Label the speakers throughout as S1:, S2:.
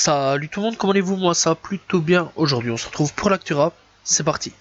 S1: Salut tout le monde, comment allez-vous? Moi ça va plutôt bien aujourd'hui. On se retrouve pour l'actu rap. C'est parti.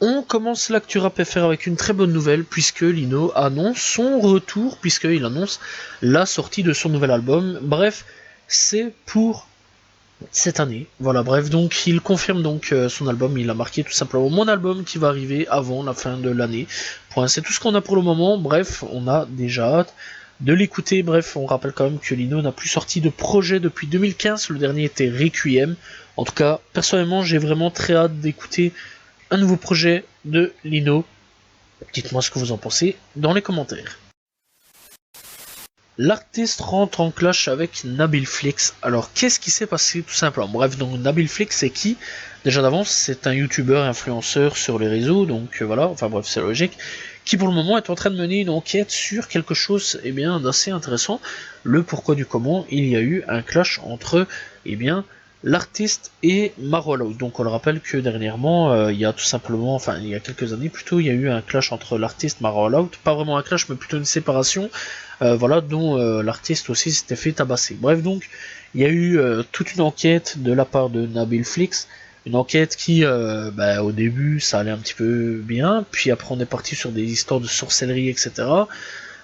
S1: On commence l'actu rap FR avec une très bonne nouvelle puisque Lino annonce son retour, puisqu'il annonce la sortie de son nouvel album. Bref, c'est pour cette année. Voilà, bref, donc il confirme donc son album, il a marqué tout simplement mon album qui va arriver avant la fin de l'année. Point, c'est tout ce qu'on a pour le moment. Bref, on a déjà hâte de l'écouter. Bref, on rappelle quand même que Lino n'a plus sorti de projet depuis 2015. Le dernier était Requiem. En tout cas, personnellement, j'ai vraiment très hâte d'écouter un nouveau projet de Lino. Dites-moi ce que vous en pensez dans les commentaires. L'artiste rentre en clash avec Nabil Flix. Alors, qu'est-ce qui s'est passé tout simplement? Bref, donc Nabil Flix, c'est qui? Déjà d'avance, c'est un youtubeur influenceur sur les réseaux, donc voilà, enfin bref, c'est logique, qui pour le moment est en train de mener une enquête sur quelque chose d'assez intéressant. Le pourquoi du comment, il y a eu un clash entre l'artiste et Marwaloud. Donc on le rappelle que dernièrement, il y a tout simplement, enfin il y a quelques années plutôt, il y a eu un clash entre l'artiste Marwaloud, pas vraiment un clash mais plutôt une séparation, dont l'artiste aussi s'était fait tabasser. Bref, donc il y a eu toute une enquête de la part de Nabil Flix, une enquête qui, au début ça allait un petit peu bien, puis après on est parti sur des histoires de sorcellerie, etc.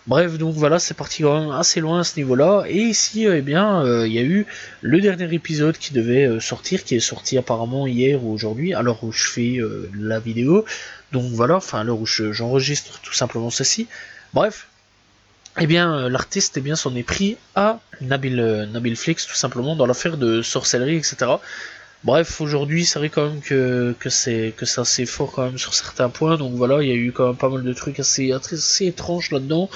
S1: Bref, donc voilà, c'est parti quand même assez loin à ce niveau-là. Et ici, il y a eu le dernier épisode qui devait sortir, qui est sorti apparemment hier ou aujourd'hui, à l'heure où je fais la vidéo. Donc voilà, enfin à l'heure où j'enregistre tout simplement ceci. Bref, l'artiste s'en est pris à Nabil Flix tout simplement dans l'affaire de sorcellerie, etc. Bref, aujourd'hui, c'est vrai quand même que c'est assez fort quand même sur certains points. Donc voilà, il y a eu quand même pas mal de trucs assez étranges là-dedans.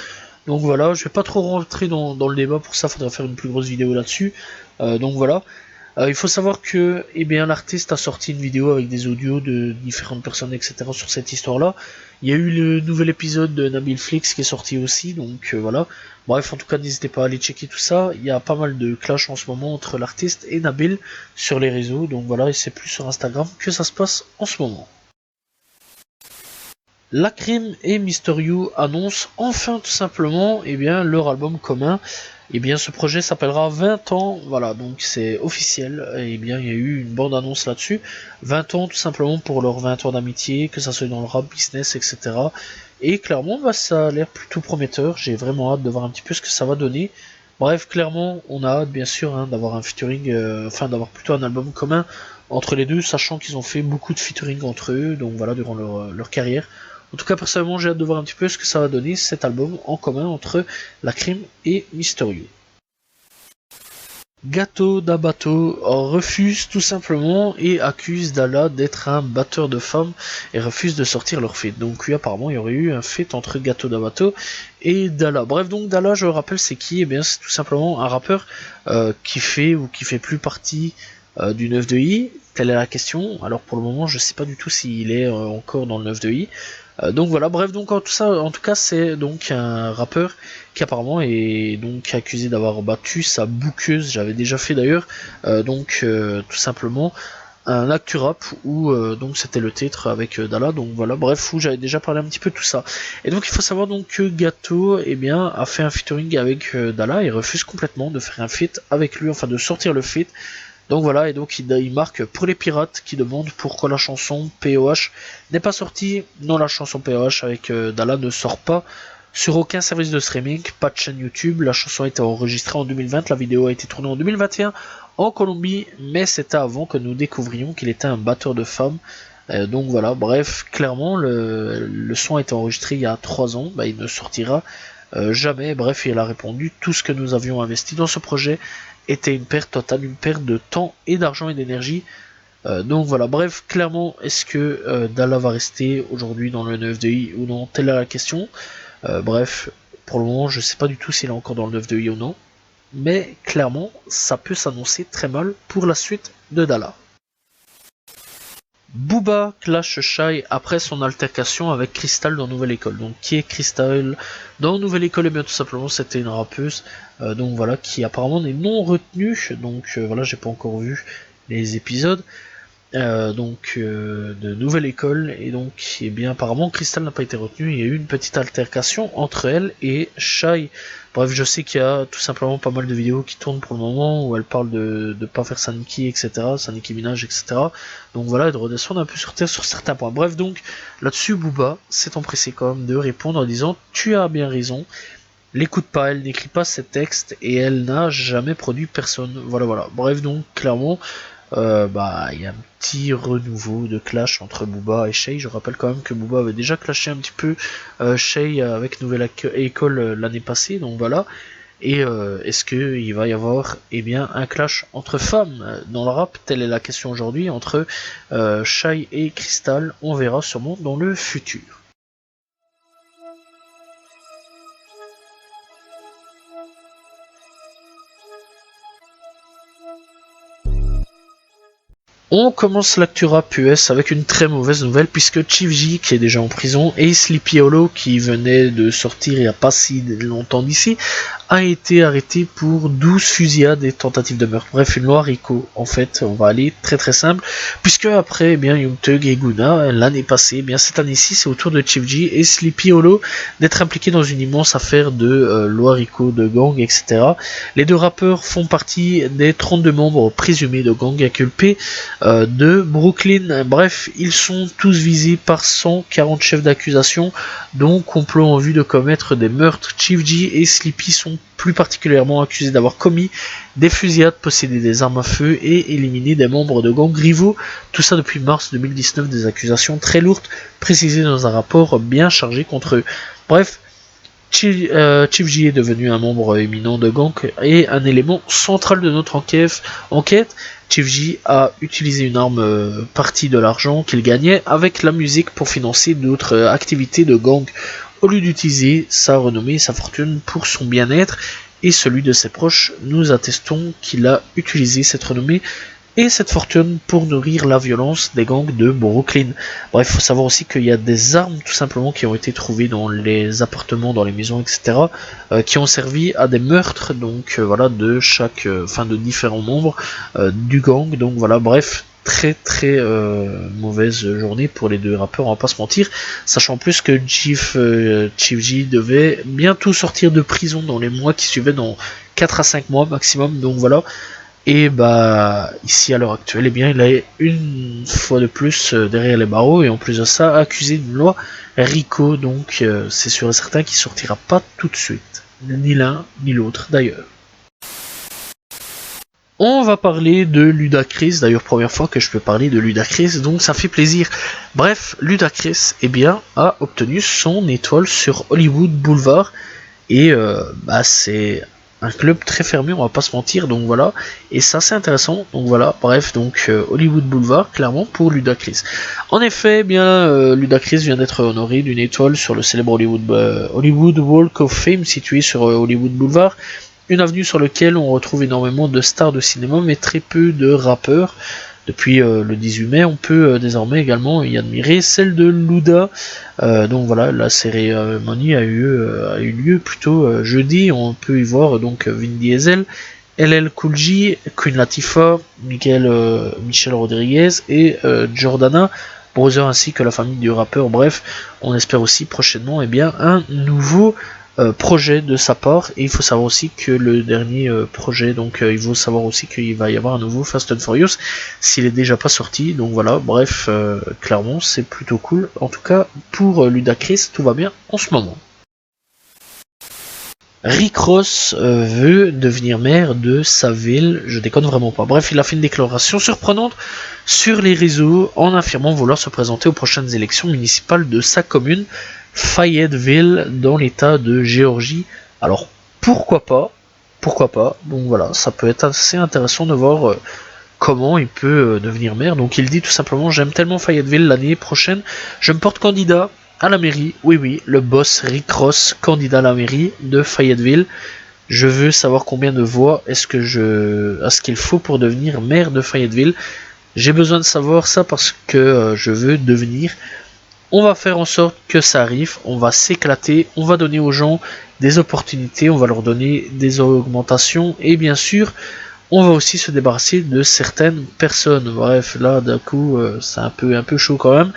S1: Donc voilà, je vais pas trop rentrer dans le débat, pour ça faudrait faire une plus grosse vidéo là-dessus. Donc voilà. Il faut savoir que l'artiste a sorti une vidéo avec des audios de différentes personnes, etc. sur cette histoire-là. Il y a eu le nouvel épisode de Nabil Flix qui est sorti aussi, donc voilà. Bref, en tout cas, n'hésitez pas à aller checker tout ça. Il y a pas mal de clash en ce moment entre l'artiste et Nabil sur les réseaux, donc voilà, et c'est plus sur Instagram que ça se passe en ce moment. Lacrim et Mysterio annoncent enfin tout simplement leur album commun. Ce projet s'appellera 20 ans, voilà, donc c'est officiel. Il y a eu une bande annonce là-dessus. 20 ans tout simplement pour leurs 20 ans d'amitié, que ça soit dans le rap business, etc. Et clairement, ça a l'air plutôt prometteur. J'ai vraiment hâte de voir un petit peu ce que ça va donner. Bref, clairement, on a hâte bien sûr d'avoir un featuring, d'avoir plutôt un album commun entre les deux, sachant qu'ils ont fait beaucoup de featuring entre eux, donc voilà, durant leur carrière. En tout cas, personnellement, j'ai hâte de voir un petit peu ce que ça va donner, cet album en commun entre Lacrim et Mysterio. Gato d'Abato refuse tout simplement et accuse Dalla d'être un batteur de femmes et refuse de sortir leur feat. Donc oui, apparemment il y aurait eu un feat entre Gato d'Abato et Dalla. Bref, donc Dalla, je le rappelle, c'est qui? C'est tout simplement un rappeur qui fait ou qui fait plus partie du 9 de I. Telle est la question. Alors pour le moment, je sais pas du tout s'il est encore dans le 9 de I. Donc voilà, bref, donc en tout cas, c'est donc un rappeur qui apparemment est donc accusé d'avoir battu sa bouqueuse. J'avais déjà fait d'ailleurs, tout simplement un actu rap où donc c'était le titre avec Dalla. Donc voilà, bref, où j'avais déjà parlé un petit peu de tout ça. Et donc il faut savoir donc que Gato a fait un featuring avec Dalla et refuse complètement de faire un feat avec lui, enfin de sortir le feat. Donc voilà, et donc il marque pour les pirates qui demandent pourquoi la chanson POH n'est pas sortie. Non, la chanson POH avec Dalla ne sort pas sur aucun service de streaming, pas de chaîne YouTube. La chanson a été enregistrée en 2020, la vidéo a été tournée en 2021 en Colombie, mais c'était avant que nous découvrions qu'il était un batteur de femmes. Donc voilà, bref, clairement, le son a été enregistré il y a 3 ans, il ne sortira jamais. Bref, il a répondu, tout ce que nous avions investi dans ce projet était une perte totale, une perte de temps et d'argent et d'énergie. Donc voilà, bref, clairement, est-ce que Dalla va rester aujourd'hui dans le 9 de I ou non? Telle est la question. Bref, pour le moment, je sais pas du tout s'il est encore dans le 9 de I ou non. Mais clairement, ça peut s'annoncer très mal pour la suite de Dalla. Booba clash Shy après son altercation avec Crystal dans Nouvelle École. Donc qui est Crystal dans Nouvelle École? Et bien tout simplement c'était une rappeuse, donc voilà, qui apparemment n'est non retenue. Donc voilà, j'ai pas encore vu les épisodes. de nouvelle école, et donc eh bien apparemment Crystal n'a pas été retenue. Il y a eu une petite altercation entre elle et Shai. Bref, je sais qu'il y a tout simplement pas mal de vidéos qui tournent pour le moment où elle parle de pas faire sa Nicki, etc., sa Nicki Minaj, etc. Donc voilà, de redescendre un peu sur terre sur certains points. Bref, donc là-dessus Booba s'est empressé quand même de répondre en disant tu as bien raison, l'écoute pas, elle n'écrit pas ses textes et elle n'a jamais produit personne. Voilà, voilà. Bref, donc clairement, il y a un petit renouveau de clash entre Booba et Shay. Je rappelle quand même que Booba avait déjà clashé un petit peu Shay avec Nouvelle École l'année passée, donc voilà. Et est-ce qu'il va y avoir un clash entre femmes dans le rap? Telle est la question aujourd'hui, entre Shay et Crystal. On verra sûrement dans le futur. On commence l'actu rap US avec une très mauvaise nouvelle puisque Chief J, qui est déjà en prison, et Sleepy Hollow, qui venait de sortir il n'y a pas si longtemps d'ici, a été arrêté pour 12 fusillades et tentatives de meurtre. Bref, une loi RICO. En fait, on va aller très très simple, puisque après, Young Thug et Guna, l'année passée, cette année-ci, c'est au tour de Chief J et Sleepy Hollow d'être impliqués dans une immense affaire de loi RICO, de gang, etc. Les deux rappeurs font partie des 32 membres présumés de gang inculpés de Brooklyn. Bref, ils sont tous visés par 140 chefs d'accusation, dont complot en vue de commettre des meurtres. Chief J et Sleepy sont plus particulièrement accusés d'avoir commis des fusillades, possédé des armes à feu et éliminé des membres de gangs rivaux. Tout ça depuis mars 2019, des accusations très lourdes précisées dans un rapport bien chargé contre eux. Bref, Chief J est devenu un membre éminent de gang et un élément central de notre enquête. Chief J a utilisé une arme partie de l'argent qu'il gagnait avec la musique pour financer d'autres activités de gang, au lieu d'utiliser sa renommée et sa fortune pour son bien-être et celui de ses proches. Nous attestons qu'il a utilisé cette renommée et cette fortune pour nourrir la violence des gangs de Brooklyn. Bref, il faut savoir aussi qu'il y a des armes tout simplement qui ont été trouvées dans les appartements, dans les maisons, etc., qui ont servi à des meurtres, donc voilà, de de différents membres du gang. Donc voilà, bref, très très mauvaise journée pour les deux rappeurs, on va pas se mentir, sachant plus que Chief J devait bientôt sortir de prison dans les mois qui suivaient, dans 4 à 5 mois maximum, donc voilà. Et ici à l'heure actuelle, il est une fois de plus derrière les barreaux, et en plus de ça, accusé d'une loi RICO, donc c'est sûr et certain qu'il sortira pas tout de suite, ni l'un ni l'autre d'ailleurs. On va parler de Ludacris, d'ailleurs première fois que je peux parler de Ludacris, donc ça fait plaisir. Bref, Ludacris a obtenu son étoile sur Hollywood Boulevard, et c'est un club très fermé, on va pas se mentir, donc voilà, et ça c'est intéressant, donc voilà, bref, donc Hollywood Boulevard, clairement pour Ludacris. En effet, Ludacris vient d'être honoré d'une étoile sur le célèbre Hollywood Walk of Fame situé sur Hollywood Boulevard, une avenue sur laquelle on retrouve énormément de stars de cinéma, mais très peu de rappeurs. Depuis le 18 mai, on peut désormais également y admirer celle de Luda. Donc voilà, la cérémonie a eu lieu plutôt jeudi. On peut y voir donc Vin Diesel, LL Cool J, Queen Latifah, Michel Rodriguez et Jordana Brother, ainsi que la famille du rappeur. Bref, on espère aussi prochainement un nouveau projet de sa part, et il faut savoir aussi que le dernier projet, donc il faut savoir aussi qu'il va y avoir un nouveau Fast and Furious s'il est déjà pas sorti, donc voilà, bref, clairement c'est plutôt cool. En tout cas pour Ludacris, tout va bien en ce moment. Rick Ross veut devenir maire de sa ville, je déconne vraiment pas. Bref, il a fait une déclaration surprenante sur les réseaux en affirmant vouloir se présenter aux prochaines élections municipales de sa commune, Fayetteville, dans l'état de Géorgie. Alors pourquoi pas, donc voilà, ça peut être assez intéressant de voir comment il peut devenir maire. Donc il dit tout simplement: j'aime tellement Fayetteville, l'année prochaine je me porte candidat à la mairie. Oui, le boss Rick Ross, candidat à la mairie de Fayetteville. Je veux savoir combien de voix est-ce qu'il faut pour devenir maire de Fayetteville. J'ai besoin de savoir ça parce que je veux devenir. On va faire en sorte que ça arrive, on va s'éclater, on va donner aux gens des opportunités, on va leur donner des augmentations, et bien sûr, on va aussi se débarrasser de certaines personnes. Bref, là d'un coup c'est un peu chaud quand même.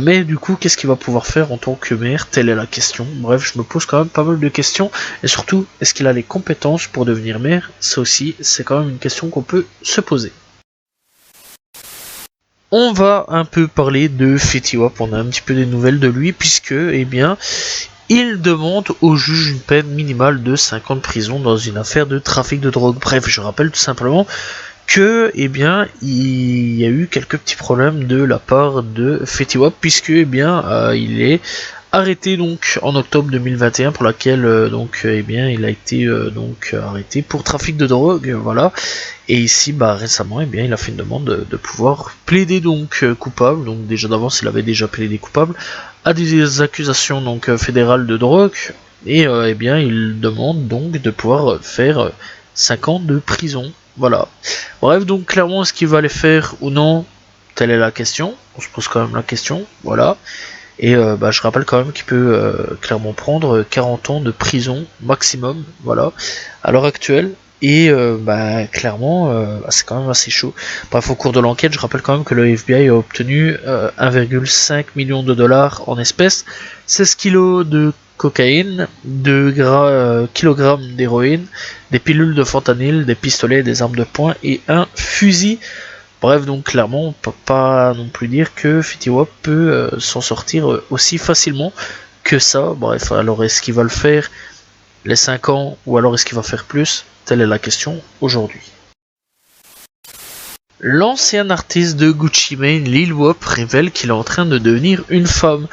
S1: Mais du coup, qu'est-ce qu'il va pouvoir faire en tant que maire? Telle est la question. Bref, je me pose quand même pas mal de questions. Et surtout, est-ce qu'il a les compétences pour devenir maire? Ça aussi, c'est quand même une question qu'on peut se poser. On va un peu parler de Fetty Wap, on a un petit peu des nouvelles de lui, puisque, eh bien, il demande au juge une peine minimale de 5 ans de prison dans une affaire de trafic de drogue. Bref, je rappelle tout simplement que, eh bien, il y a eu quelques petits problèmes de la part de Fetty Wap, puisque, eh bien, il est arrêté donc en octobre 2021 pour laquelle eh bien il a été arrêté pour trafic de drogue, voilà. Et ici récemment il a fait une demande de pouvoir plaider donc coupable, donc déjà d'avance il avait déjà plaidé coupable à des accusations donc fédérales de drogue, et il demande donc de pouvoir faire 5 ans de prison, voilà. Bref, donc clairement est-ce qu'il va les faire ou non, telle est la question, on se pose quand même la question, voilà. Et je rappelle quand même qu'il peut clairement prendre 40 ans de prison maximum, voilà, à l'heure actuelle. Et clairement, c'est quand même assez chaud. Bref, au cours de l'enquête, je rappelle quand même que le FBI a obtenu 1,5 million de dollars en espèces, 16 kilos de cocaïne, 2 kilogrammes d'héroïne, des pilules de fentanyl, des pistolets, des armes de poing et un fusil. Bref, donc clairement, on peut pas non plus dire que Fetty Wap peut s'en sortir aussi facilement que ça. Bref, alors est-ce qu'il va le faire les 5 ans ou alors est-ce qu'il va faire plus? Telle est la question aujourd'hui. L'ancien artiste de Gucci Mane, Lil Wop, révèle qu'il est en train de devenir une femme.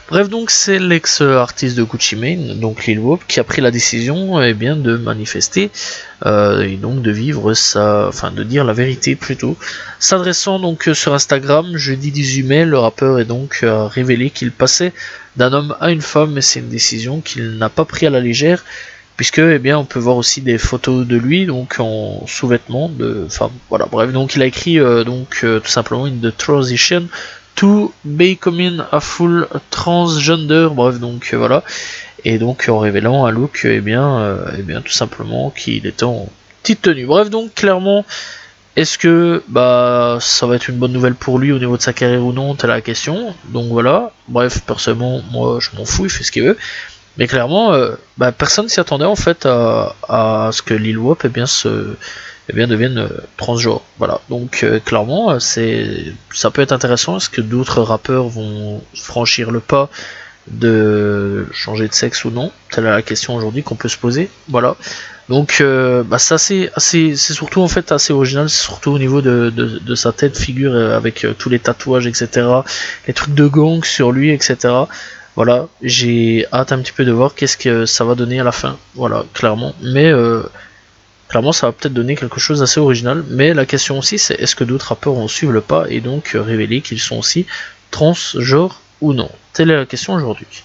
S1: Bref, donc c'est l'ex-artiste de Gucci Mane, donc Lil Wop, qui a pris la décision de manifester et donc de vivre de dire la vérité plutôt. S'adressant donc sur Instagram, jeudi 18 mai, le rappeur est donc révélé qu'il passait d'un homme à une femme, mais c'est une décision qu'il n'a pas pris à la légère, puisque on peut voir aussi des photos de lui donc en sous-vêtements de femme. Voilà, bref, donc il a écrit tout simplement in the transition to becoming a full transgender, bref donc voilà, et donc en révélant un look tout simplement qu'il était en petite tenue. Bref, donc clairement, est-ce que ça va être une bonne nouvelle pour lui au niveau de sa carrière ou non, telle la question. Donc voilà, bref, personnellement moi je m'en fous, il fait ce qu'il veut. Mais clairement, personne s'y attendait en fait à ce que Lil Wop devienne transgenre. Voilà. Donc clairement, ça peut être intéressant. Est-ce que d'autres rappeurs vont franchir le pas de changer de sexe ou non? Telle est la question aujourd'hui qu'on peut se poser. Voilà. Donc ça c'est surtout en fait assez original, surtout au niveau de sa tête figure avec tous les tatouages, etc. Les trucs de gang sur lui, etc. Voilà, j'ai hâte un petit peu de voir qu'est-ce que ça va donner à la fin. Voilà, clairement. Mais clairement, ça va peut-être donner quelque chose d'assez original. Mais la question aussi, c'est est-ce que d'autres rappeurs vont suivre le pas et donc révéler qu'ils sont aussi transgenres ou non? Telle est la question aujourd'hui.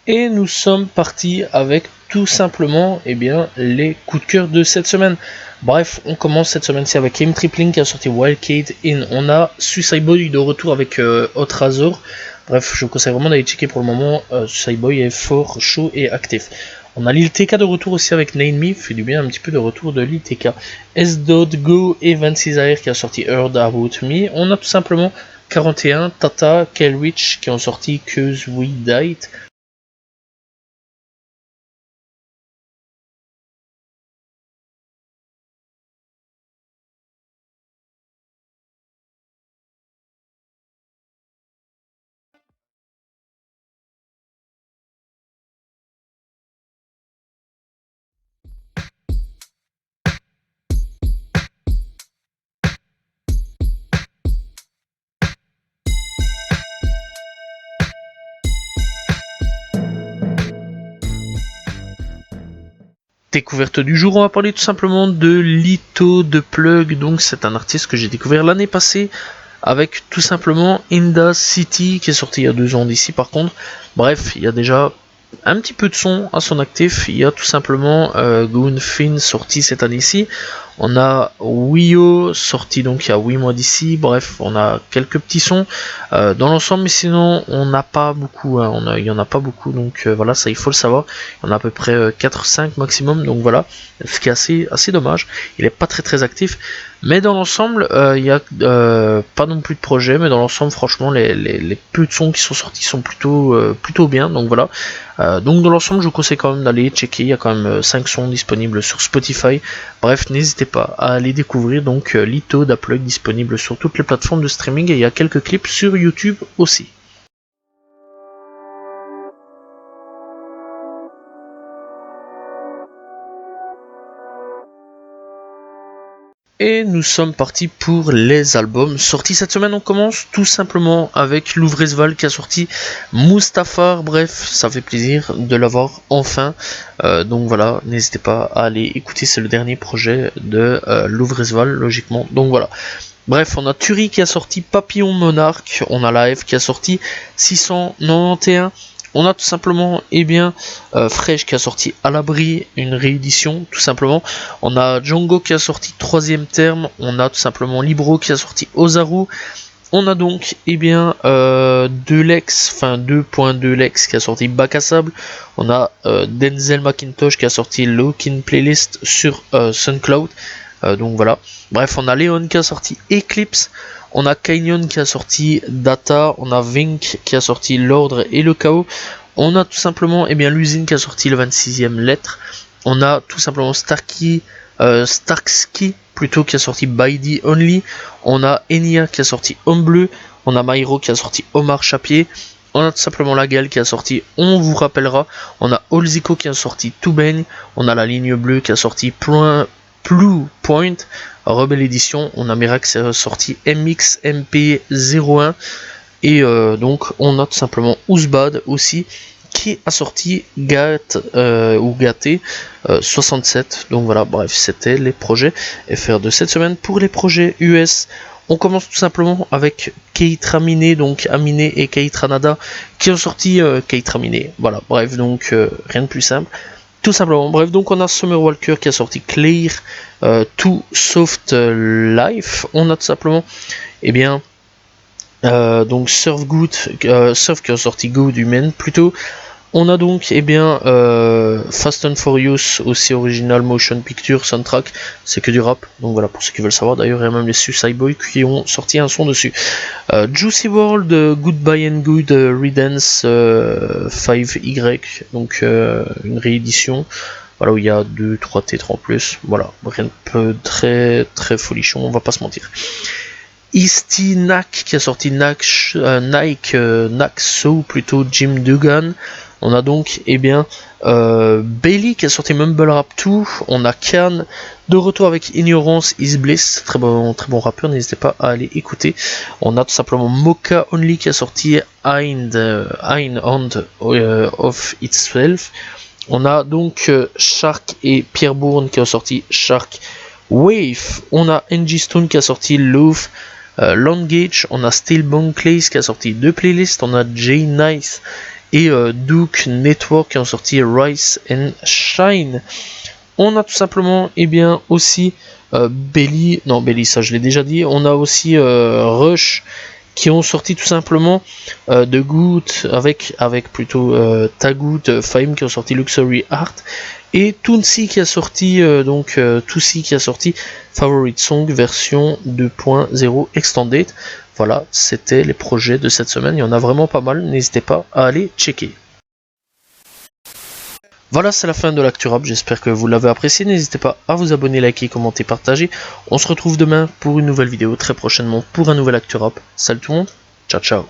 S1: Et nous sommes partis avec tout simplement les coups de cœur de cette semaine. Bref, on commence cette semaine-ci avec Kim Tripling qui a sorti Wildcade In. On a Suicide Boy de retour avec Hot Razor. Bref, je vous conseille vraiment d'aller checker pour le moment. Suicide Boy est fort, chaud et actif. On a Lil TK de retour aussi avec Name Me, fait du bien un petit peu de retour de Lil TK. S.Go et 26 AR qui a sorti Heard About Me. On a tout simplement 41, Tata, Kelwich qui ont sorti Cause We Died. Découverte du jour, on va parler tout simplement de Lito de Plug. Donc c'est un artiste que j'ai découvert l'année passée avec tout simplement Inda City qui est sorti il y a 2 ans d'ici par contre. Bref, il y a déjà un petit peu de son à son actif. Il y a tout simplement Goonfin sorti cette année-ci. On a Wio sorti donc il y a 8 mois d'ici. Bref, on a quelques petits sons dans l'ensemble, mais sinon on n'a pas beaucoup. Hein. Il y en a pas beaucoup, donc voilà, ça il faut le savoir. Il y en a à peu près 4-5 maximum, donc voilà, ce qui est assez dommage. Il est pas très actif, mais dans l'ensemble, il y a pas non plus de projet, mais dans l'ensemble, franchement, les peu de sons qui sont sortis sont plutôt bien, donc voilà. Donc dans l'ensemble, je vous conseille quand même d'aller checker. Il y a quand même 5 sons disponibles sur Spotify. Bref, n'hésitez pas à aller découvrir donc Lito d'Aplug disponible sur toutes les plateformes de streaming, et il y a quelques clips sur YouTube aussi. Et nous sommes partis pour les albums sortis cette semaine. On commence tout simplement avec Louvrezval qui a sorti Mustafar. Bref, ça fait plaisir de l'avoir enfin. Donc voilà, n'hésitez pas à aller écouter, c'est le dernier projet de Louvrezval logiquement. Donc voilà. Bref, on a Turi qui a sorti Papillon Monarque. On a la F qui a sorti 691. On a tout simplement, Fresh qui a sorti À l'abri, une réédition, tout simplement. On a Django qui a sorti Troisième terme. On a tout simplement Libro qui a sorti Ozaru. On a donc, 2.2 Lex qui a sorti Bac à sable. On a Denzel McIntosh qui a sorti Lock-in Playlist sur SoundCloud. Donc voilà. Bref, on a Léon qui a sorti Eclipse. On a Canyon qui a sorti Data, on a Vink qui a sorti L'ordre et le chaos. On a tout simplement l'usine qui a sorti le 26e lettre. On a tout simplement Starksky plutôt qui a sorti By the Only. On a Enya qui a sorti Homme Bleu. On a Myro qui a sorti Omar Chapier. On a tout simplement La Gale qui a sorti On vous rappellera. On a Olzico qui a sorti Tout baigne. On a La ligne bleue qui a sorti Blue Point. Rebelle Edition, on a Mirax qui a sorti MXMP01 et donc on a tout simplement Ouzbad aussi qui a sorti Gâté 67. Donc voilà, bref, c'était les projets FR de cette semaine. Pour les projets US, on commence tout simplement avec Keitra Miné, donc Aminé et Keitra Nada qui ont sorti Keitra Miné. Voilà, bref, donc rien de plus simple. Tout simplement, bref, donc on a Summer Walker qui a sorti Clear, Too Soft Life. On a tout simplement, donc Surf qui a sorti Good Human plutôt. On a donc Fast and Furious aussi original motion picture soundtrack, c'est que du rap, donc voilà pour ceux qui veulent savoir. D'ailleurs il y a même les Suicide Boys qui ont sorti un son dessus. Juicy World, Goodbye and Good Redance 5Y, donc une réédition. Voilà où il y a 2-3 titres en plus. Voilà, rien de peu très folichon, on va pas se mentir. Easty Nak qui a sorti Nike So plutôt Jim Duggan. On a donc Bailey qui a sorti Mumble Rap 2. On a Khan de retour avec Ignorance is Bliss, très bon rappeur, n'hésitez pas à aller écouter. On a tout simplement Mocha Only qui a sorti Hind of Itself. On a donc Shark et Pierre Bourne qui ont sorti Shark Wave. On a Angie Stone qui a sorti Love. Langage, on a Steelbone Clays qui a sorti 2 playlists, on a Jay Nice et Duke Network qui ont sorti Rise and Shine. On a tout simplement aussi Belly, ça je l'ai déjà dit. On a aussi Rush qui ont sorti tout simplement The Good avec plutôt Tagout, Fame qui ont sorti Luxury Art, et Toonsi qui a sorti qui a sorti Favorite Song version 2.0 Extended. Voilà, c'était les projets de cette semaine, il y en a vraiment pas mal, n'hésitez pas à aller checker. Voilà, c'est la fin de l'actu rap, j'espère que vous l'avez apprécié, n'hésitez pas à vous abonner, liker, commenter, partager. On se retrouve demain pour une nouvelle vidéo, très prochainement pour un nouvel actu rap. Salut tout le monde, ciao ciao.